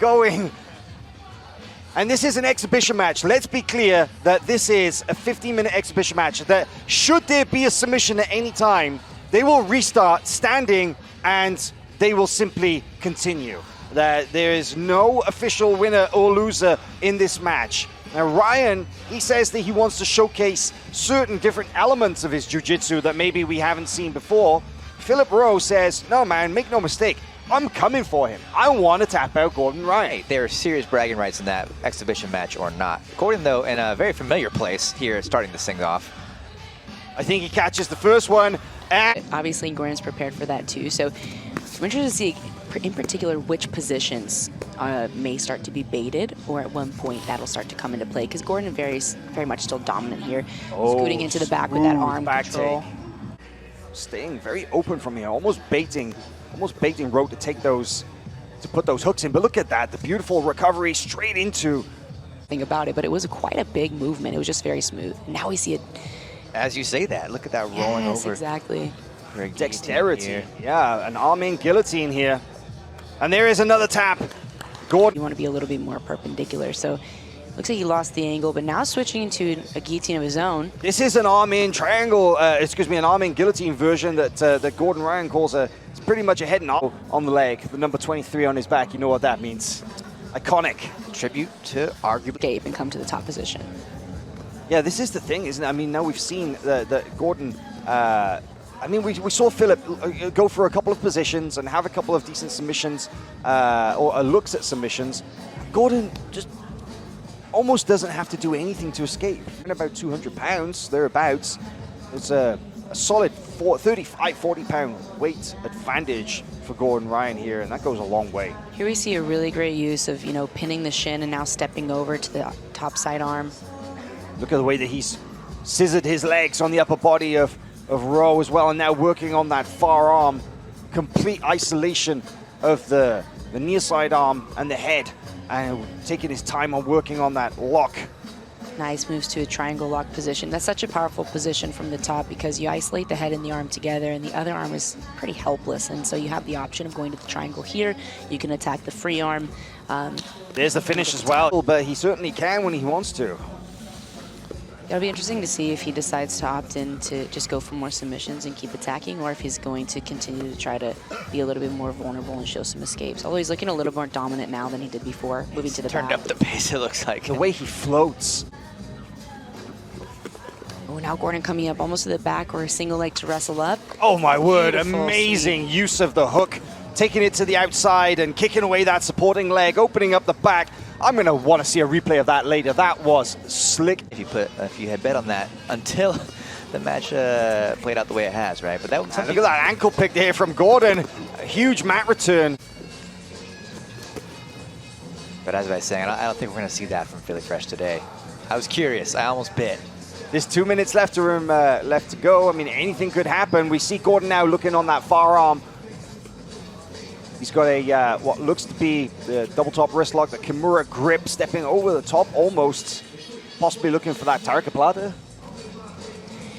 going. And this is an exhibition match. Let's be clear that this is a 15-minute exhibition match. That should there be a submission at any time, they will restart standing and they will simply continue. That there is no official winner or loser in this match. Now Ryan, he says that he wants to showcase certain different elements of his jiu-jitsu that maybe we haven't seen before. Philip Rowe says, no man, make no mistake, I'm coming for him. I want to tap out Gordon Ryan. Hey, there are serious bragging rights in that exhibition match or not. Gordon, though, in a very familiar place here, starting this thing off. I think he catches the first one. And obviously, Gordon's prepared for that too. So I'm interested to see, in particular, which positions may start to be baited, or at one point that'll start to come into play. Because Gordon very much still dominant here, scooting into the back with that arm control. Take. Staying very open from here, almost baiting Rowe to take those, to put those hooks in. But look at that, the beautiful recovery straight into. Thing about it, but it was quite a big movement. It was just very smooth. Now we see it. As you say that, look at that rolling over. Exactly. Great Dexterity. Yeah, an arm-in guillotine here. And there is another tap. Gordon. You want to be a little bit more perpendicular. So looks like he lost the angle, but now switching into a guillotine of his own. This is an arm-in triangle, an arm-in guillotine version that Gordon Ryan calls it's pretty much a head and arm on the leg. The number 23 on his back, you know what that means. Iconic. Tribute to arguably. Escape and come to the top position. Yeah, this is the thing, isn't it? I mean, now we've seen that Gordon, we saw Philip go for a couple of positions and have a couple of decent submissions, or looks at submissions. Gordon just almost doesn't have to do anything to escape. In about 200 pounds, thereabouts, it's a solid 35, 40 pound weight advantage for Gordon Ryan here, and that goes a long way. Here we see a really great use of, pinning the shin and now stepping over to the top side arm. Look at the way that he's scissored his legs on the upper body of Rowe as well, and now working on that far arm. Complete isolation of the near side arm and the head, and taking his time on working on that lock. Nice moves to a triangle lock position. That's such a powerful position from the top because you isolate the head and the arm together, and the other arm is pretty helpless, and so you have the option of going to the triangle here. You can attack the free arm. There's the finish as well, but he certainly can when he wants to. It'll be interesting to see if he decides to opt in to just go for more submissions and keep attacking, or if he's going to continue to try to be a little bit more vulnerable and show some escapes. Although he's looking a little more dominant now than he did before, moving to the back. Turned up the pace, it looks like. The way he floats. Oh, now Gordon coming up almost to the back, or a single leg to wrestle up. Oh my word, Beautiful amazing use of the hook. Taking it to the outside and kicking away that supporting leg, opening up the back. I'm going to want to see a replay of that later. That was slick. If you had bet on that until the match played out the way it has, right? But that was Look at that ankle pick there from Gordon. A huge mat return. But as I was saying, I don't think we're going to see that from Philly Fresh today. I was curious. I almost bit. There's 2 minutes left to go. I mean, anything could happen. We see Gordon now looking on that far arm. He's got a what looks to be the double top wrist lock, the Kimura grip, stepping over the top almost, possibly looking for that Tarka Plata.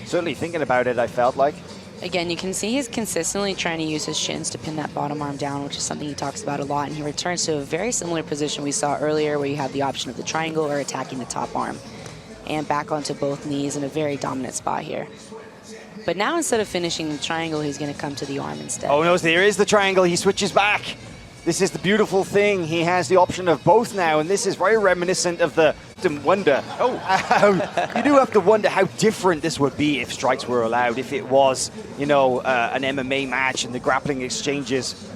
Certainly thinking about it, I felt like. Again, you can see he's consistently trying to use his shins to pin that bottom arm down, which is something he talks about a lot, and he returns to a very similar position we saw earlier where you have the option of the triangle or attacking the top arm. And back onto both knees in a very dominant spot here. But now instead of finishing the triangle, he's going to come to the arm instead. Oh no, there is the triangle. He switches back. This is the beautiful thing. He has the option of both now, and this is very reminiscent of the wonder. You do have to wonder how different this would be if strikes were allowed, if it was, an MMA match and the grappling exchanges.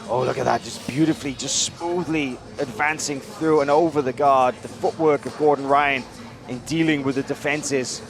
Oh, look at that, just beautifully, just smoothly advancing through and over the guard. The footwork of Gordon Ryan in dealing with the defenses.